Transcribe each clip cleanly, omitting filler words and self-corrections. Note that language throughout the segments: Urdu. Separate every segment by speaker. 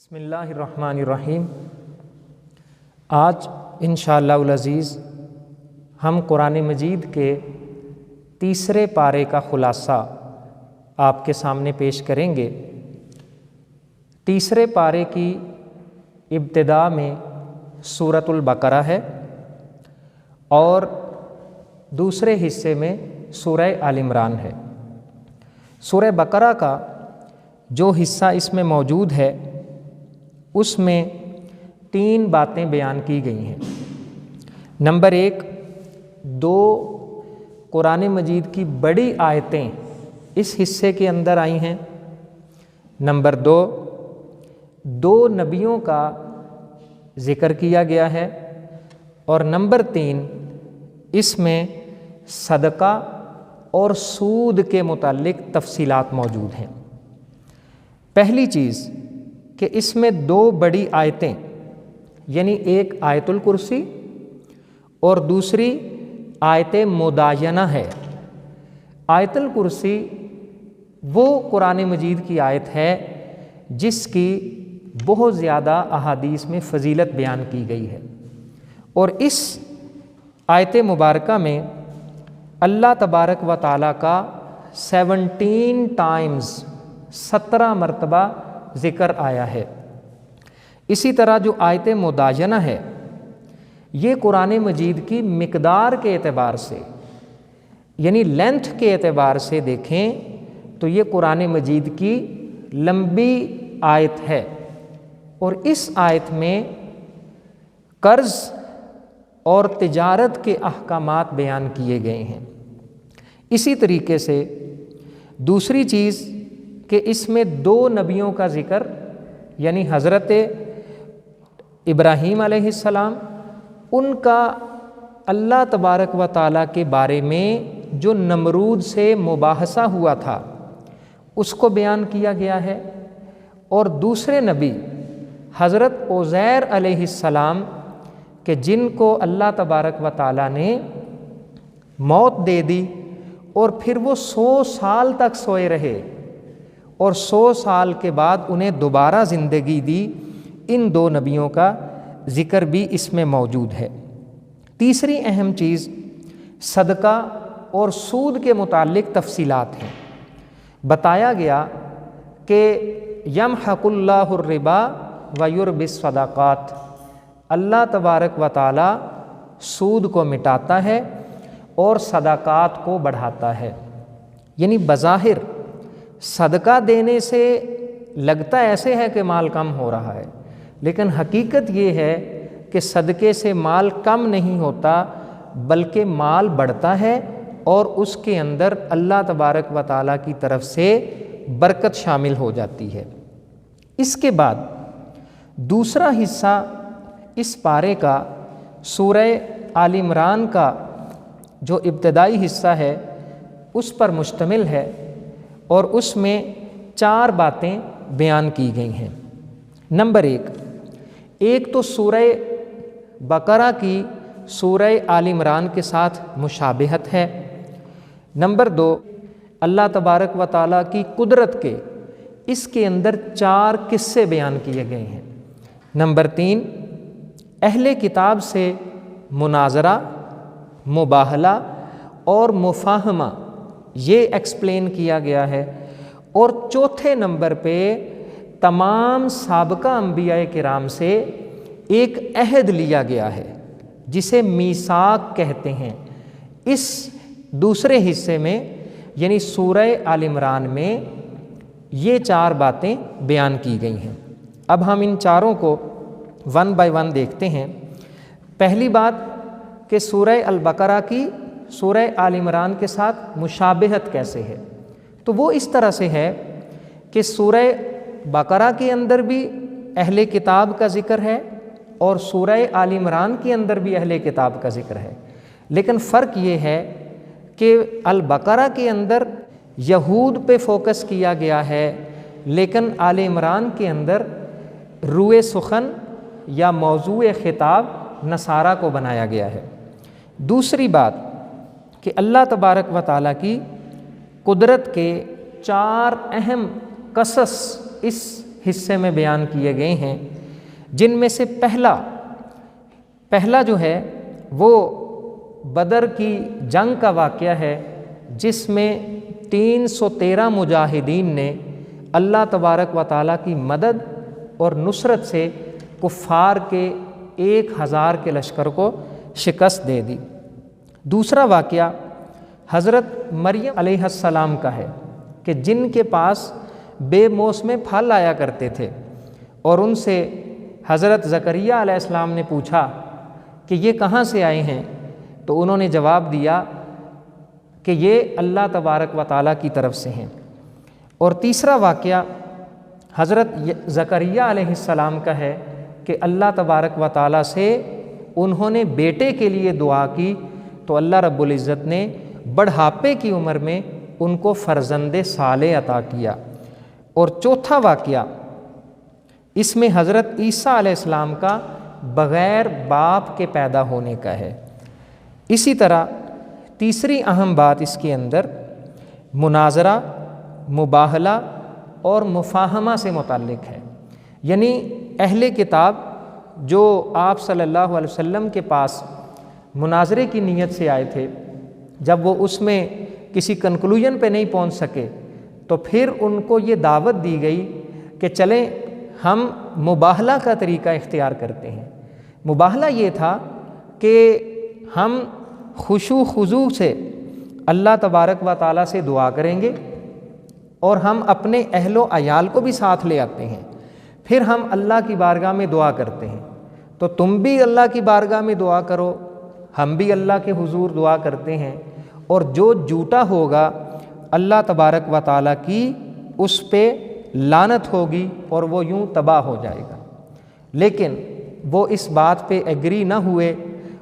Speaker 1: بسم اللہ الرحمن الرحیم۔ آج انشاءاللہ العزیز ہم قرآن مجید کے تیسرے پارے کا خلاصہ آپ کے سامنے پیش کریں گے۔ تیسرے پارے کی ابتدا میں سورۃ البقرہ ہے اور دوسرے حصے میں سورہ آل عمران ہے۔ سورہ بقرہ کا جو حصہ اس میں موجود ہے اس میں 3 باتیں بیان کی گئی ہیں۔ نمبر 1، 2 قرآن مجید کی بڑی آیتیں اس حصے کے اندر آئی ہیں۔ نمبر 2 نبیوں کا ذکر کیا گیا ہے، اور نمبر 3 اس میں صدقہ اور سود کے متعلق تفصیلات موجود ہیں۔ پہلی چیز کہ اس میں 2 بڑی آیتیں، یعنی ایک آیت الکرسی اور دوسری آیت مداینہ ہے۔ آیت الکرسی وہ قرآن مجید کی آیت ہے جس کی بہت زیادہ احادیث میں فضیلت بیان کی گئی ہے، اور اس آیت مبارکہ میں اللہ تبارک و تعالیٰ کا 17 ٹائمز 17 مرتبہ ذکر آیا ہے۔ اسی طرح جو آیت مداینہ ہے یہ قرآن مجید کی مقدار کے اعتبار سے، یعنی لینتھ کے اعتبار سے دیکھیں تو یہ قرآن مجید کی لمبی آیت ہے، اور اس آیت میں قرض اور تجارت کے احکامات بیان کیے گئے ہیں۔ اسی طریقے سے دوسری چیز کہ اس میں 2 نبیوں کا ذکر، یعنی حضرت ابراہیم علیہ السلام، ان کا اللہ تبارک و تعالیٰ کے بارے میں جو نمرود سے مباحثہ ہوا تھا اس کو بیان کیا گیا ہے، اور دوسرے نبی حضرت عزیر علیہ السلام کہ جن کو اللہ تبارک و تعالیٰ نے موت دے دی اور پھر وہ 100 سال تک سوئے رہے، اور 100 سال کے بعد انہیں دوبارہ زندگی دی۔ ان 2 نبیوں کا ذکر بھی اس میں موجود ہے۔ تیسری اہم چیز صدقہ اور سود کے متعلق تفصیلات ہیں۔ بتایا گیا کہ یمحق اللہ الربا ویربی الصدقات، اللہ تبارک و تعالی سود کو مٹاتا ہے اور صدقات کو بڑھاتا ہے۔ یعنی بظاہر صدقہ دینے سے لگتا ایسے ہے کہ مال کم ہو رہا ہے، لیکن حقیقت یہ ہے کہ صدقے سے مال کم نہیں ہوتا بلکہ مال بڑھتا ہے، اور اس کے اندر اللہ تبارک و تعالیٰ کی طرف سے برکت شامل ہو جاتی ہے۔ اس کے بعد دوسرا حصہ اس پارے کا سورہ آل عمران کا جو ابتدائی حصہ ہے اس پر مشتمل ہے، اور اس میں 4 باتیں بیان کی گئی ہیں۔ نمبر 1 تو سورہ بقرہ کی سورہ آل عمران کے ساتھ مشابہت ہے۔ نمبر 2 اللہ تبارک و تعالیٰ کی قدرت کے اس کے اندر 4 قصے بیان کیے گئے ہیں۔ نمبر 3 اہل کتاب سے مناظرہ، مباہلہ اور مفاہمہ یہ ایکسپلین کیا گیا ہے، اور چوتھے نمبر پہ تمام سابقہ انبیاء کرام سے ایک عہد لیا گیا ہے جسے میثاق کہتے ہیں۔ اس دوسرے حصے میں یعنی سورہ آل عمران میں یہ 4 باتیں بیان کی گئی ہیں۔ اب ہم ان چاروں کو 1 بائی 1 دیکھتے ہیں۔ پہلی بات کہ سورہ البقرہ کی سورہ آل عمران کے ساتھ مشابہت کیسے ہے، تو وہ اس طرح سے ہے کہ سورہ بقرہ کے اندر بھی اہل کتاب کا ذکر ہے اور سورہ آل عمران کے اندر بھی اہل کتاب کا ذکر ہے، لیکن فرق یہ ہے کہ البقرہ کے اندر یہود پہ فوکس کیا گیا ہے، لیکن آل عمران کے اندر روئے سخن یا موضوع خطاب نصارہ کو بنایا گیا ہے۔ دوسری بات کہ اللہ تبارک و تعالیٰ کی قدرت کے 4 اہم قصص اس حصے میں بیان کیے گئے ہیں، جن میں سے پہلا جو ہے وہ بدر کی جنگ کا واقعہ ہے، جس میں 313 مجاہدین نے اللہ تبارک و تعالیٰ کی مدد اور نصرت سے کفار کے 1000 کے لشکر کو شکست دے دی۔ دوسرا واقعہ حضرت مریم علیہ السلام کا ہے کہ جن کے پاس بے موسم پھل آیا کرتے تھے، اور ان سے حضرت زکریہ علیہ السلام نے پوچھا کہ یہ کہاں سے آئے ہیں، تو انہوں نے جواب دیا کہ یہ اللہ تبارک و تعالیٰ کی طرف سے ہیں۔ اور تیسرا واقعہ حضرت زکریہ علیہ السلام کا ہے کہ اللہ تبارک و تعالیٰ سے انہوں نے بیٹے کے لیے دعا کی، تو اللہ رب العزت نے بڑھاپے کی عمر میں ان کو فرزند صالح عطا کیا۔ اور چوتھا واقعہ اس میں حضرت عیسیٰ علیہ السلام کا بغیر باپ کے پیدا ہونے کا ہے۔ اسی طرح تیسری اہم بات اس کے اندر مناظرہ، مباہلہ اور مفاہمہ سے متعلق ہے، یعنی اہل کتاب جو آپ صلی اللہ علیہ وسلم کے پاس مناظرے کی نیت سے آئے تھے، جب وہ اس میں کسی کنکلوژن پہ نہیں پہنچ سکے تو پھر ان کو یہ دعوت دی گئی کہ چلیں ہم مباہلہ کا طریقہ اختیار کرتے ہیں۔ مباہلہ یہ تھا کہ ہم خشوع خضوع سے اللہ تبارک و تعالیٰ سے دعا کریں گے، اور ہم اپنے اہل و عیال کو بھی ساتھ لے آتے ہیں، پھر ہم اللہ کی بارگاہ میں دعا کرتے ہیں۔ تو تم بھی اللہ کی بارگاہ میں دعا کرو، ہم بھی اللہ کے حضور دعا کرتے ہیں، اور جو جھوٹا ہوگا اللہ تبارک و تعالیٰ کی اس پہ لعنت ہوگی اور وہ یوں تباہ ہو جائے گا۔ لیکن وہ اس بات پہ ایگری نہ ہوئے،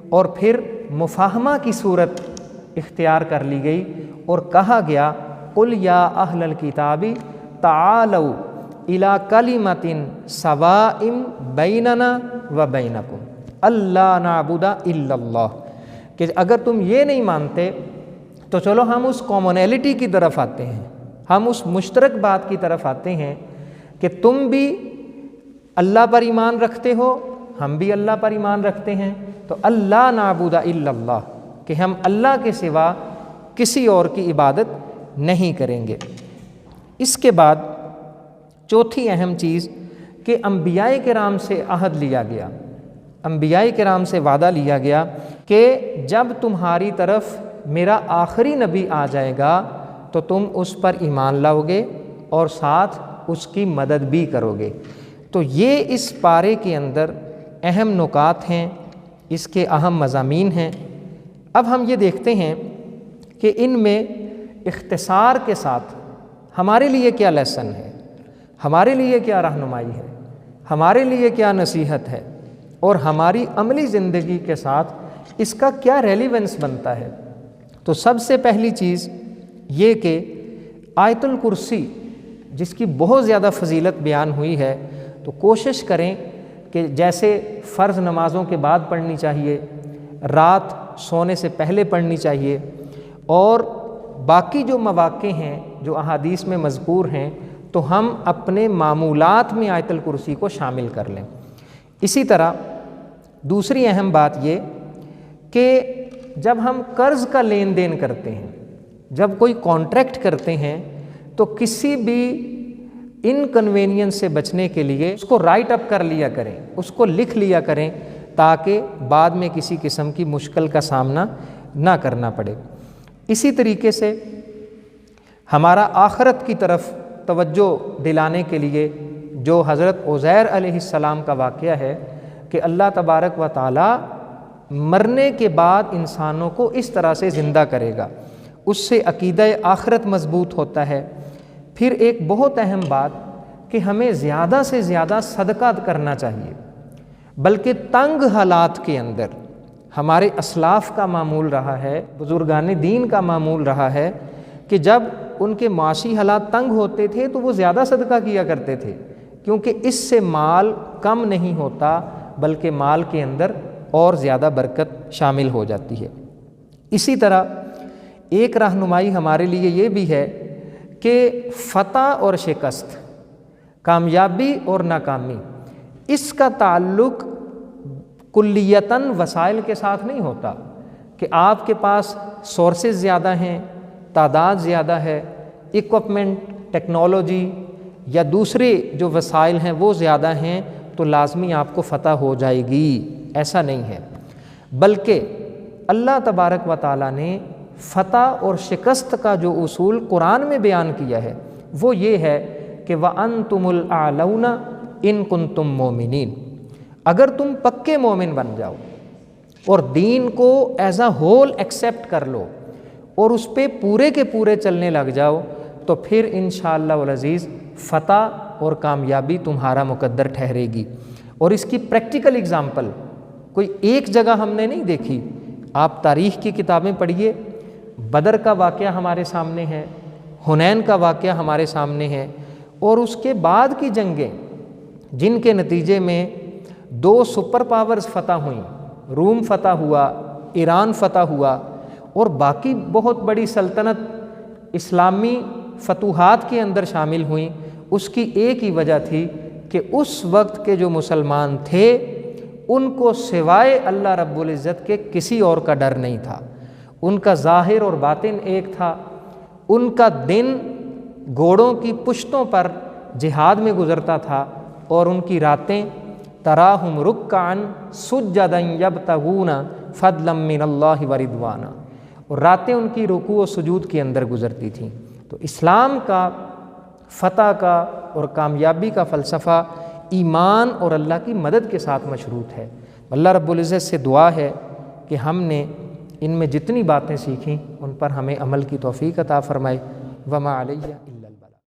Speaker 1: اور پھر مفاہمہ کی صورت اختیار کر لی گئی اور کہا گیا قُلْ يَا أَهْلَ الْكِتَابِ تَعَالَوْا إِلَىٰ كَلِمَةٍ سَوَاءٍ بَيْنَنَا وَبَيْنَكُمْ أَلَّا نَعْبُدَ إِلَّا اللَّهُ، کہ اگر تم یہ نہیں مانتے تو چلو ہم اس کامنیلٹی کی طرف آتے ہیں، ہم اس مشترک بات کی طرف آتے ہیں کہ تم بھی اللہ پر ایمان رکھتے ہو، ہم بھی اللہ پر ایمان رکھتے ہیں، تو اللہ نعبد الا اللہ، کہ ہم اللہ کے سوا کسی اور کی عبادت نہیں کریں گے۔ اس کے بعد چوتھی اہم چیز کہ انبیاء کرام سے عہد لیا گیا، انبیاء کرام سے وعدہ لیا گیا کہ جب تمہاری طرف میرا آخری نبی آ جائے گا تو تم اس پر ایمان لاؤ گے اور ساتھ اس کی مدد بھی کرو گے۔ تو یہ اس پارے کے اندر اہم نکات ہیں، اس کے اہم مضامین ہیں۔ اب ہم یہ دیکھتے ہیں کہ ان میں اختصار کے ساتھ ہمارے لیے کیا لیسن ہے، ہمارے لیے کیا رہنمائی ہے، ہمارے لیے کیا نصیحت ہے، اور ہماری عملی زندگی کے ساتھ اس کا کیا ریلیونس بنتا ہے۔ تو سب سے پہلی چیز یہ کہ آیت الکرسی جس کی بہت زیادہ فضیلت بیان ہوئی ہے، تو کوشش کریں کہ جیسے فرض نمازوں کے بعد پڑھنی چاہیے، رات سونے سے پہلے پڑھنی چاہیے، اور باقی جو مواقع ہیں جو احادیث میں مذکور ہیں تو ہم اپنے معمولات میں آیت الکرسی کو شامل کر لیں۔ اسی طرح دوسری اہم بات یہ کہ جب ہم قرض کا لین دین کرتے ہیں، جب کوئی کانٹریکٹ کرتے ہیں، تو کسی بھی انکنوینئنس سے بچنے کے لیے اس کو رائٹ اپ کر لیا کریں، اس کو لکھ لیا کریں، تاکہ بعد میں کسی قسم کی مشکل کا سامنا نہ کرنا پڑے۔ اسی طریقے سے ہمارا آخرت کی طرف توجہ دلانے کے لیے جو حضرت عزیر علیہ السلام کا واقعہ ہے کہ اللہ تبارک و تعالی مرنے کے بعد انسانوں کو اس طرح سے زندہ کرے گا، اس سے عقیدہ آخرت مضبوط ہوتا ہے۔ پھر ایک بہت اہم بات کہ ہمیں زیادہ سے زیادہ صدقہ کرنا چاہیے، بلکہ تنگ حالات کے اندر ہمارے اسلاف کا معمول رہا ہے، بزرگان دین کا معمول رہا ہے کہ جب ان کے معاشی حالات تنگ ہوتے تھے تو وہ زیادہ صدقہ کیا کرتے تھے، کیونکہ اس سے مال کم نہیں ہوتا بلکہ مال کے اندر اور زیادہ برکت شامل ہو جاتی ہے۔ اسی طرح ایک رہنمائی ہمارے لیے یہ بھی ہے کہ فتح اور شکست کامیابی اور ناکامی اس کا تعلق کلیتاً وسائل کے ساتھ نہیں ہوتا کہ آپ کے پاس سورسز زیادہ ہیں، تعداد زیادہ ہے، اکوپمنٹ، ٹیکنالوجی یا دوسرے جو وسائل ہیں وہ زیادہ ہیں تو لازمی آپ کو فتح ہو جائے گی، ایسا نہیں ہے۔ بلکہ اللہ تبارک و تعالیٰ نے فتح اور شکست کا جو اصول قرآن میں بیان کیا ہے وہ یہ ہے کہ وَأَنْتُمُ الْأَعْلَوْنَ إِن كُنتُم مُؤْمِنِينَ، اگر تم پکے مومن بن جاؤ اور دین کو ایز اے ہول ایکسیپٹ کر لو اور اس پہ پورے کے پورے چلنے لگ جاؤ تو پھر انشاءاللہ العزیز فتح اور کامیابی تمہارا مقدر ٹھہرے گی۔ اور اس کی پریکٹیکل اگزامپل کوئی ایک جگہ ہم نے نہیں دیکھی، آپ تاریخ کی کتابیں پڑھیے، بدر کا واقعہ ہمارے سامنے ہے، حنین کا واقعہ ہمارے سامنے ہے، اور اس کے بعد کی جنگیں جن کے نتیجے میں 2 سپر پاورز فتح ہوئیں، روم فتح ہوا، ایران فتح ہوا، اور باقی بہت بڑی سلطنت اسلامی فتوحات کے اندر شامل ہوئیں، اس کی ایک ہی وجہ تھی کہ اس وقت کے جو مسلمان تھے ان کو سوائے اللہ رب العزت کے کسی اور کا ڈر نہیں تھا۔ ان کا ظاہر اور باطن ایک تھا، ان کا دن گھوڑوں کی پشتوں پر جہاد میں گزرتا تھا، اور ان کی راتیں تراہم رکعا سجدا یبتغون فضلا من اللہ ورضوانا، اور راتیں ان کی رکوع و سجود کے اندر گزرتی تھیں۔ تو اسلام کا فتح کا اور کامیابی کا فلسفہ ایمان اور اللہ کی مدد کے ساتھ مشروط ہے۔ اللہ رب العزت سے دعا ہے کہ ہم نے ان میں جتنی باتیں سیکھیں ان پر ہمیں عمل کی توفیق عطا فرمائے۔ وما علیہ